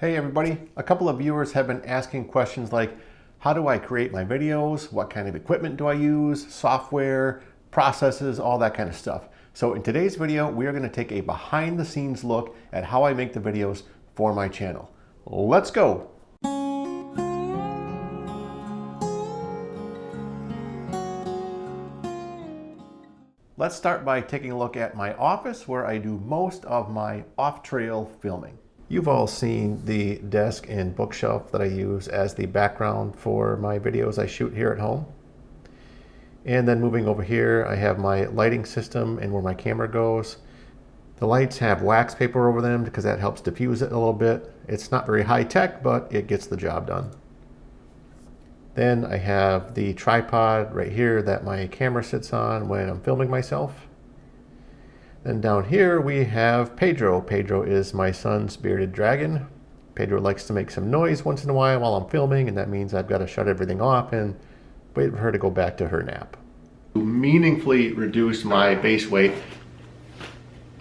Hey everybody, a couple of viewers have been asking questions like, how do I create my videos? What kind of equipment do I use? Software, processes, all that kind of stuff. So in today's video, we are going to take a behind the scenes look at how I make the videos for my channel. Let's go. Let's start by taking a look at my office where I do most of my off-trail filming. You've all seen the desk and bookshelf that I use as the background for my videos I shoot here at home. And then moving over here, I have my lighting system and where my camera goes. The lights have wax paper over them because that helps diffuse it a little bit. It's not very high tech, but it gets the job done. Then I have the tripod right here that my camera sits on when I'm filming myself. Then down here we have Pedro. Pedro is my son's bearded dragon. Pedro likes to make some noise once in a while I'm filming, and that means I've got to shut everything off and wait for her to go back to her nap. To meaningfully reduce my base weight.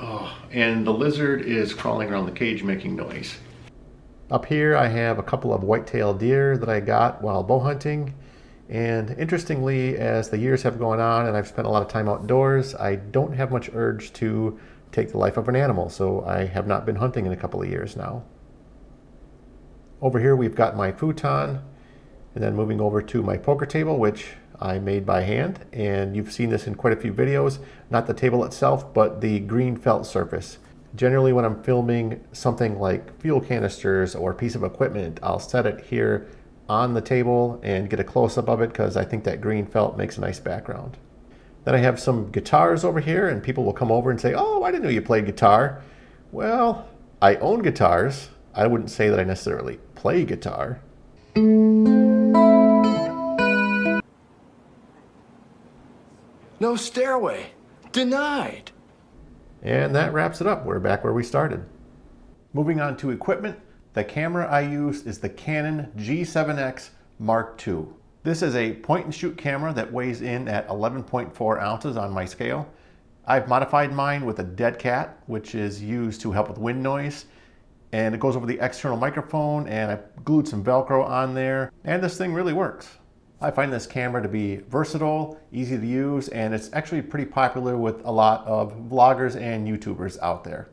Oh, and the lizard is crawling around the cage making noise. Up here I have a couple of white-tailed deer that I got while bow hunting. And interestingly, as the years have gone on and I've spent a lot of time outdoors, I don't have much urge to take the life of an animal, so I have not been hunting in a couple of years now. Over here we've got my futon, and then moving over to my poker table, which I made by hand, and you've seen this in quite a few videos, not the table itself, but the green felt surface. Generally when I'm filming something like fuel canisters or a piece of equipment, I'll set it here on the table and get a close-up of it because I think that green felt makes a nice background. Then I have some guitars over here, and people will come over and say, oh, I didn't know you played guitar. Well, I own guitars. I wouldn't say that I necessarily play guitar. No stairway. Denied. And that wraps it up. We're back where we started. Moving on to equipment, the camera I use is the Canon G7X Mark II. This is a point and shoot camera that weighs in at 11.4 ounces on my scale. I've modified mine with a dead cat, which is used to help with wind noise. And it goes over the external microphone, and I glued some Velcro on there, and this thing really works. I find this camera to be versatile, easy to use, and it's actually pretty popular with a lot of vloggers and YouTubers out there.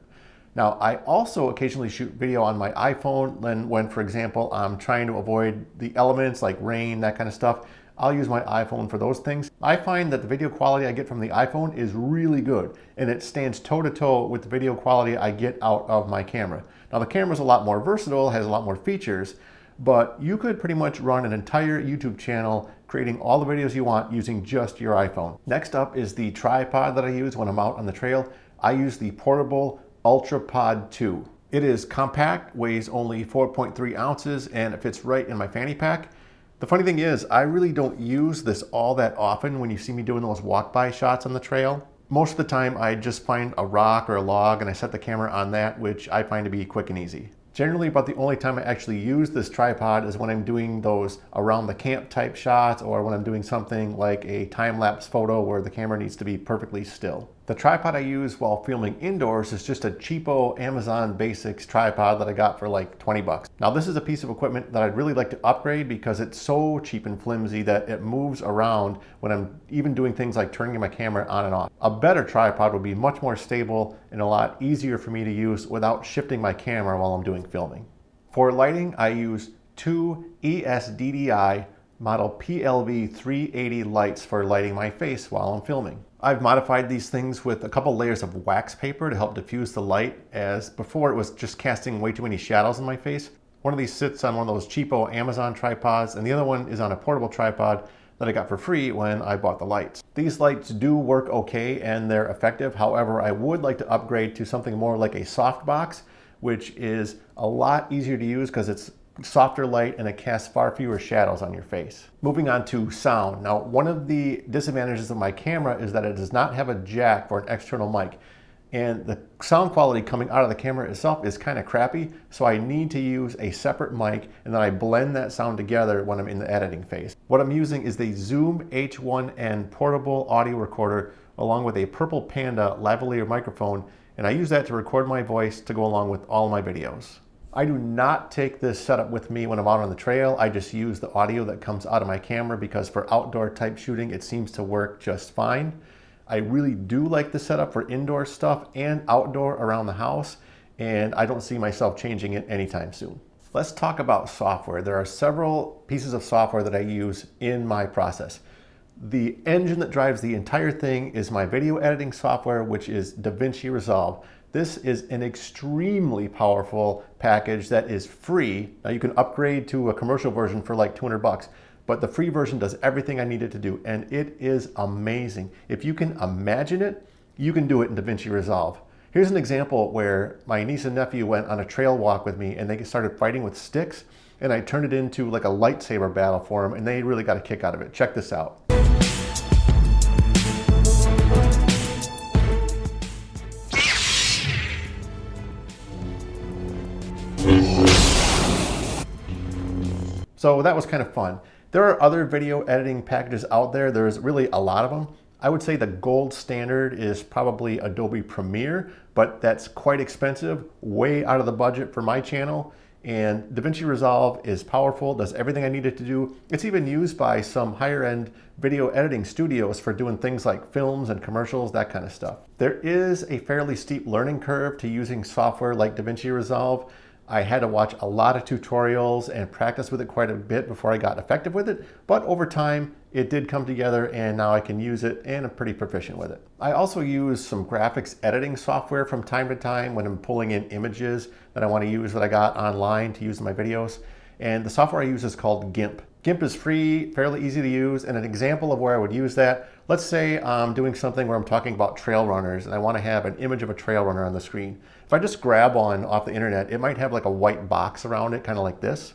Now, I also occasionally shoot video on my iPhone when, for example, I'm trying to avoid the elements like rain, that kind of stuff. I'll use my iPhone for those things. I find that the video quality I get from the iPhone is really good, and it stands toe-to-toe with the video quality I get out of my camera. Now, the camera's a lot more versatile, has a lot more features, but you could pretty much run an entire YouTube channel creating all the videos you want using just your iPhone. Next up is the tripod that I use when I'm out on the trail. I use the portable UltraPod 2. It is compact, weighs only 4.3 ounces, and it fits right in my fanny pack. The funny thing is, I really don't use this all that often when you see me doing those walk-by shots on the trail. Most of the time, I just find a rock or a log and I set the camera on that, which I find to be quick and easy. Generally, about the only time I actually use this tripod is when I'm doing those around the camp type shots, or when I'm doing something like a time-lapse photo where the camera needs to be perfectly still. The tripod I use while filming indoors is just a cheapo Amazon Basics tripod that I got for like 20 bucks. Now, this is a piece of equipment that I'd really like to upgrade because it's so cheap and flimsy that it moves around when I'm even doing things like turning my camera on and off. A better tripod would be much more stable and a lot easier for me to use without shifting my camera while I'm doing filming. For lighting, I use two ESDDI model PLV 380 lights for lighting my face while I'm filming. I've modified these things with a couple layers of wax paper to help diffuse the light, as before it was just casting way too many shadows in my face. One of these sits on one of those cheapo Amazon tripods, and the other one is on a portable tripod that I got for free when I bought the lights. These lights do work okay and they're effective. However, I would like to upgrade to something more like a softbox, which is a lot easier to use because it's softer light and it casts far fewer shadows on your face. Moving on to sound. Now, one of the disadvantages of my camera is that it does not have a jack for an external mic, and the sound quality coming out of the camera itself is kind of crappy, so I need to use a separate mic, and then I blend that sound together when I'm in the editing phase. What I'm using is the Zoom H1N portable audio recorder along with a purple Panda lavalier microphone, and I use that to record my voice to go along with all my videos. I do not take this setup with me when I'm out on the trail. I just use the audio that comes out of my camera because for outdoor type shooting, it seems to work just fine. I really do like the setup for indoor stuff and outdoor around the house, and I don't see myself changing it anytime soon. Let's talk about software. There are several pieces of software that I use in my process. The engine that drives the entire thing is my video editing software, which is DaVinci Resolve. This is an extremely powerful package that is free. Now you can upgrade to a commercial version for like 200 bucks, but the free version does everything I need it to do, and it is amazing. If you can imagine it, you can do it in DaVinci Resolve. Here's an example where my niece and nephew went on a trail walk with me and they started fighting with sticks, and I turned it into like a lightsaber battle for them, and they really got a kick out of it. Check this out. So that was kind of fun. There are other video editing packages out there. There's really a lot of them. I would say the gold standard is probably Adobe Premiere, but that's quite expensive, way out of the budget for my channel. And DaVinci Resolve is powerful, does everything I need it to do. It's even used by some higher end video editing studios for doing things like films and commercials, that kind of stuff. There is a fairly steep learning curve to using software like DaVinci Resolve. I had to watch a lot of tutorials and practice with it quite a bit before I got effective with it, but over time it did come together and now I can use it and I'm pretty proficient with it. I also use some graphics editing software from time to time when I'm pulling in images that I want to use that I got online to use in my videos, and the software I use is called GIMP. GIMP is free, fairly easy to use, and an example of where I would use that, let's say I'm doing something where I'm talking about trail runners and I want to have an image of a trail runner on the screen. If I just grab one off the internet, it might have like a white box around it, kind of like this.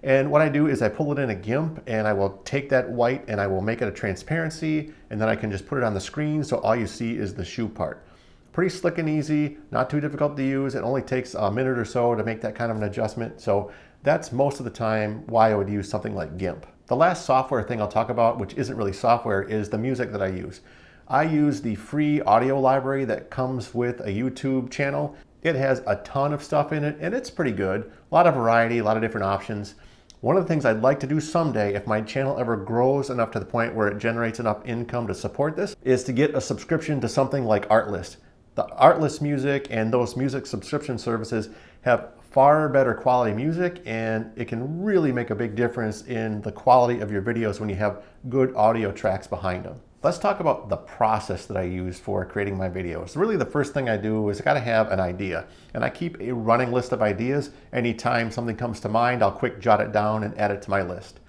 And what I do is I pull it in a GIMP and I will take that white and I will make it a transparency, and then I can just put it on the screen so all you see is the shoe part. Pretty slick and easy, not too difficult to use. It only takes a minute or so to make that kind of an adjustment. So that's most of the time why I would use something like GIMP. The last software thing I'll talk about, which isn't really software, is the music that I use. I use the free audio library that comes with a YouTube channel. It has a ton of stuff in it and it's pretty good. A lot of variety, a lot of different options. One of the things I'd like to do someday, if my channel ever grows enough to the point where it generates enough income to support this, is to get a subscription to something like Artlist. The Artlist music and those music subscription services have far better quality music, and it can really make a big difference in the quality of your videos when you have good audio tracks behind them. Let's talk about the process that I use for creating my videos. Really, the first thing I do is I gotta have an idea, and I keep a running list of ideas. Anytime something comes to mind, I'll quick jot it down and add it to my list.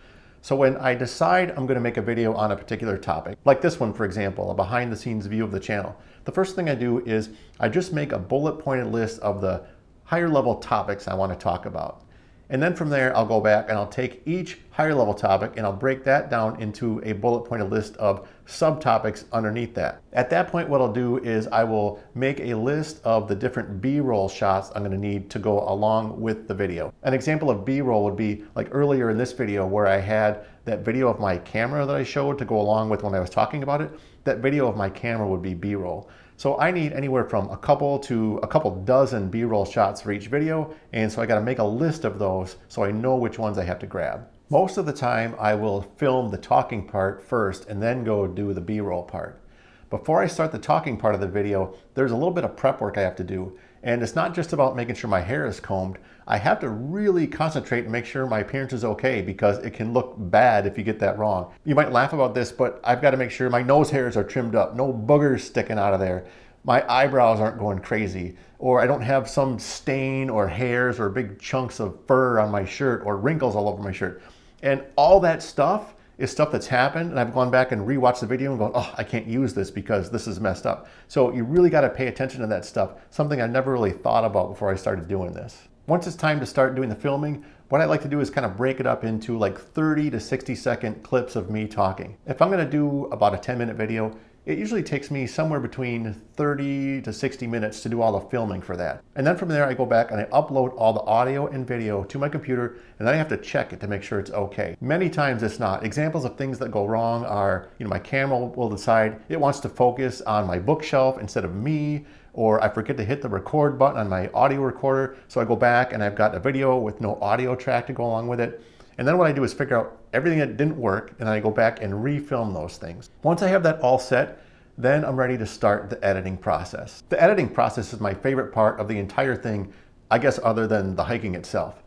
So when I decide I'm gonna make a video on a particular topic, like this one for example, a behind the scenes view of the channel, the first thing I do is I just make a bullet pointed list of the higher level topics I want to talk about. And then from there, I'll go back and I'll take each higher level topic and I'll break that down into a bullet pointed list of subtopics underneath that. At that point, what I'll do is I will make a list of the different B-roll shots I'm going to need to go along with the video. An example of B-roll would be like earlier in this video where I had that video of my camera that I showed to go along with when I was talking about it. That video of my camera would be B-roll. So I need anywhere from a couple to a couple dozen B-roll shots for each video, and so I got to make a list of those so I know which ones I have to grab. Most of the time I will film the talking part first and then go do the B-roll part. Before I start the talking part of the video, there's a little bit of prep work I have to do, and it's not just about making sure my hair is combed. I have to really concentrate and make sure my appearance is okay, because it can look bad if you get that wrong. You might laugh about this, but I've got to make sure my nose hairs are trimmed up, no boogers sticking out of there, my eyebrows aren't going crazy, or I don't have some stain or hairs or big chunks of fur on my shirt or wrinkles all over my shirt. And all that stuff is stuff that's happened, and I've gone back and rewatched the video and gone, oh, I can't use this because this is messed up. So you really got to pay attention to that stuff, something I never really thought about before I started doing this. Once it's time to start doing the filming, what I like to do is kind of break it up into like 30 to 60 second clips of me talking. If I'm going to do about a 10-minute video, it usually takes me somewhere between 30 to 60 minutes to do all the filming for that. And then from there, I go back and I upload all the audio and video to my computer, and then I have to check it to make sure it's okay. Many times it's not. Examples of things that go wrong are, my camera will decide it wants to focus on my bookshelf instead of me, or I forget to hit the record button on my audio recorder, so I go back and I've got a video with no audio track to go along with it. And then what I do is figure out everything that didn't work, and I go back and refilm those things. Once I have that all set, then I'm ready to start the editing process. The editing process is my favorite part of the entire thing, I guess other than the hiking itself.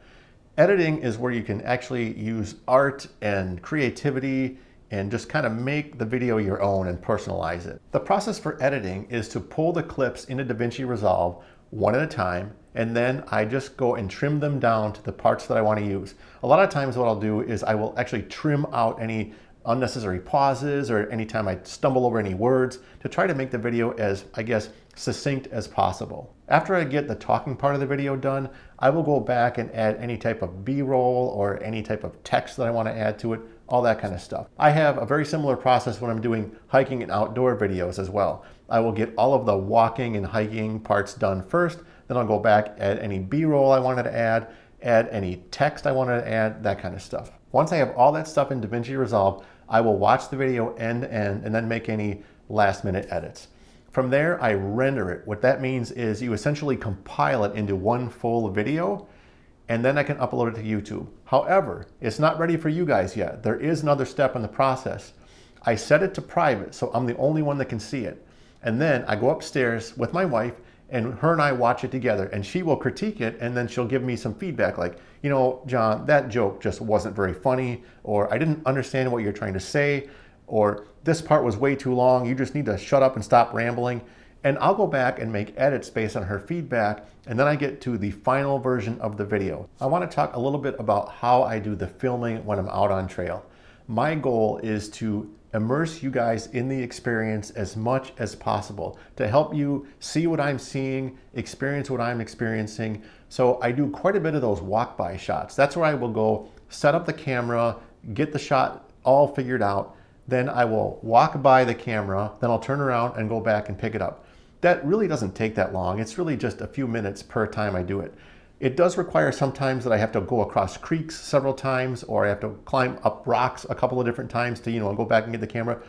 Editing is where you can actually use art and creativity and just kind of make the video your own and personalize it. The process for editing is to pull the clips into DaVinci Resolve one at a time, and then I just go and trim them down to the parts that I want to use. A lot of times what I'll do is I will actually trim out any unnecessary pauses or anytime I stumble over any words to try to make the video as, I guess, succinct as possible. After I get the talking part of the video done, I will go back and add any type of B-roll or any type of text that I want to add to it, all that kind of stuff. I have a very similar process when I'm doing hiking and outdoor videos as well. I will get all of the walking and hiking parts done first, then I'll go back, add any B-roll I wanted to add any text I wanted to add, that kind of stuff. Once I have all that stuff in DaVinci Resolve, I will watch the video end to end and then make any last minute edits. From there, I render it. What that means is you essentially compile it into one full video, and then I can upload it to YouTube. However, it's not ready for you guys yet. There is another step in the process. I set it to private, so I'm the only one that can see it. And then I go upstairs with my wife, and her and I watch it together, and she will critique it, and then she'll give me some feedback like, John, that joke just wasn't very funny, or I didn't understand what you're trying to say, or this part was way too long, you just need to shut up and stop rambling. And I'll go back and make edits based on her feedback, and then I get to the final version of the video. I want to talk a little bit about how I do the filming when I'm out on trail. My goal is to immerse you guys in the experience as much as possible to help you see what I'm seeing, experience what I'm experiencing. So I do quite a bit of those walk-by shots. That's where I will go set up the camera, get the shot all figured out, then I will walk by the camera, then I'll turn around and go back and pick it up. That really doesn't take that long. It's really just a few minutes per time I do it. It does require sometimes that I have to go across creeks several times, or I have to climb up rocks a couple of different times to, go back and get the camera.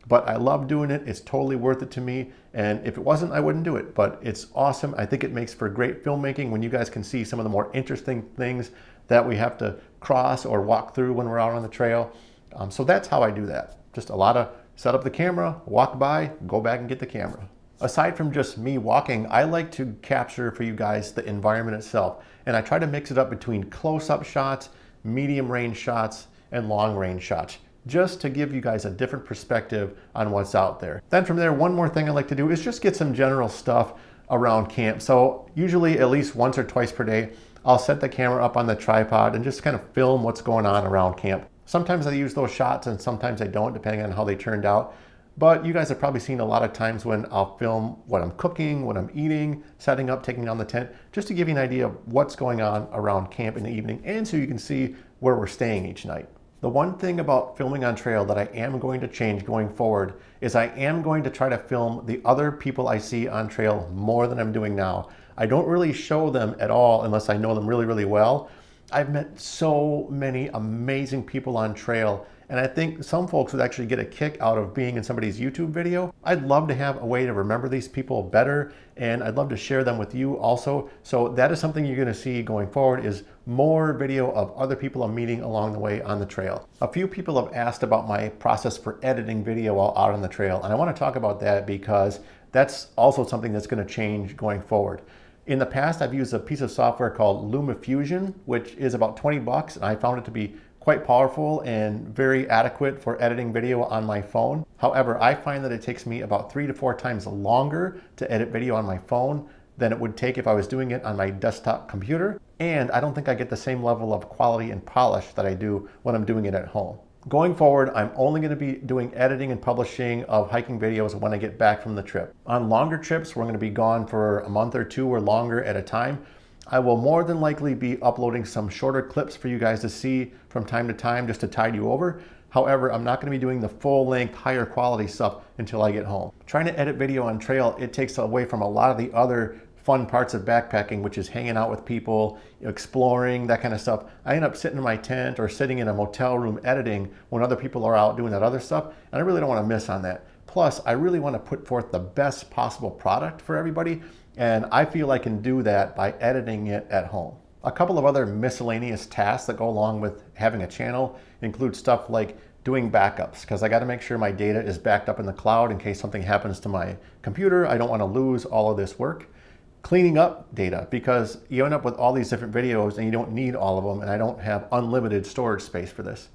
But I love doing it. It's totally worth it to me. And if it wasn't, I wouldn't do it. But it's awesome. I think it makes for great filmmaking when you guys can see some of the more interesting things that we have to cross or walk through when we're out on the trail. So that's how I do that. Just a lot of set up the camera, walk by, go back and get the camera. Aside from just me walking, I like to capture for you guys the environment itself. And I try to mix it up between close-up shots, medium range shots, and long range shots, just to give you guys a different perspective on what's out there. Then from there, one more thing I like to do is just get some general stuff around camp. So usually at least once or twice per day, I'll set the camera up on the tripod and just kind of film what's going on around camp. Sometimes I use those shots and sometimes I don't, depending on how they turned out. But you guys have probably seen a lot of times when I'll film what I'm cooking, what I'm eating, setting up, taking down the tent, just to give you an idea of what's going on around camp in the evening, and so you can see where we're staying each night. The one thing about filming on trail that I am going to change going forward is I am going to try to film the other people I see on trail more than I'm doing now. I don't really show them at all unless I know them really, really well. I've met so many amazing people on trail, and I think some folks would actually get a kick out of being in somebody's YouTube video. I'd love to have a way to remember these people better, and I'd love to share them with you also. So that is something you're gonna see going forward, is more video of other people I'm meeting along the way on the trail. A few people have asked about my process for editing video while out on the trail, and I wanna talk about that because that's also something that's gonna change going forward. In the past, I've used a piece of software called LumaFusion, which is about 20 bucks, and I found it to be quite powerful and very adequate for editing video on my phone. However, I find that it takes me about 3 to 4 times longer to edit video on my phone than it would take if I was doing it on my desktop computer. And I don't think I get the same level of quality and polish that I do when I'm doing it at home. Going forward, I'm only going to be doing editing and publishing of hiking videos when I get back from the trip. On longer trips, we're going to be gone for a month or two or longer at a time. I will more than likely be uploading some shorter clips for you guys to see from time to time just to tide you over. However, I'm not going to be doing the full-length, higher quality stuff until I get home. Trying to edit video on trail, it takes away from a lot of the other fun parts of backpacking, which is hanging out with people, exploring, that kind of stuff. I end up sitting in my tent or sitting in a motel room editing when other people are out doing that other stuff, and I really don't want to miss on that. Plus, I really want to put forth the best possible product for everybody, and I feel I can do that by editing it at home. A couple of other miscellaneous tasks that go along with having a channel include stuff like doing backups, because I got to make sure my data is backed up in the cloud in case something happens to my computer. I don't want to lose all of this work. Cleaning up data, because you end up with all these different videos and you don't need all of them, and I don't have unlimited storage space for this.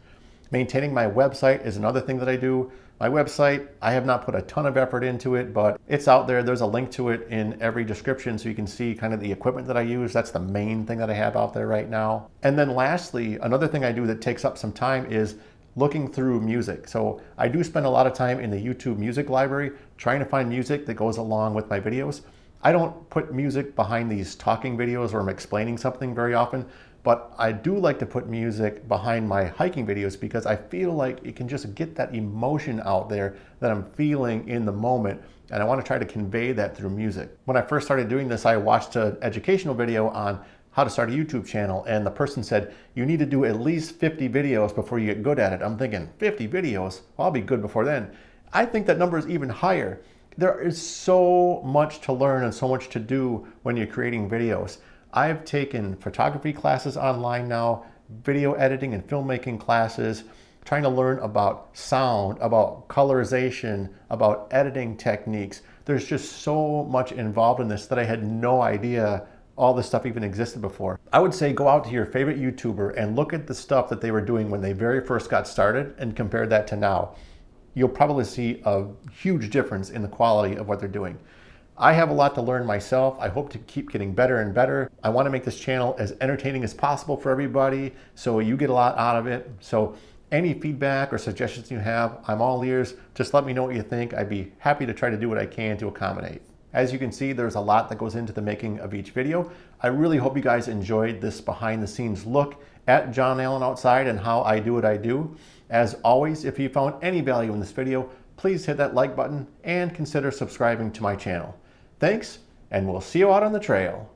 Maintaining my website is another thing that I do. My website, I have not put a ton of effort into it, but it's out there. There's a link to it in every description so you can see kind of the equipment that I use. That's the main thing that I have out there right now. And then lastly, another thing I do that takes up some time is looking through music. So I do spend a lot of time in the YouTube music library trying to find music that goes along with my videos. I don't put music behind these talking videos where I'm explaining something very often, but I do like to put music behind my hiking videos because I feel like it can just get that emotion out there that I'm feeling in the moment, and I want to try to convey that through music. When I first started doing this, I watched an educational video on how to start a YouTube channel, and the person said, you need to do at least 50 videos before you get good at it. I'm thinking, 50 videos? Well, I'll be good before then. I think that number is even higher. There is so much to learn and so much to do when you're creating videos. I've taken photography classes online now, video editing and filmmaking classes, trying to learn about sound, about colorization, about editing techniques. There's just so much involved in this that I had no idea all this stuff even existed before. I would say go out to your favorite YouTuber and look at the stuff that they were doing when they very first got started and compare that to now. You'll probably see a huge difference in the quality of what they're doing. I have a lot to learn myself. I hope to keep getting better and better. I want to make this channel as entertaining as possible for everybody so you get a lot out of it. So any feedback or suggestions you have, I'm all ears. Just let me know what you think. I'd be happy to try to do what I can to accommodate. As you can see, there's a lot that goes into the making of each video. I really hope you guys enjoyed this behind the scenes look at Jon Allen Outside and how I do what I do. As always, if you found any value in this video, please hit that like button and consider subscribing to my channel. Thanks, and we'll see you out on the trail.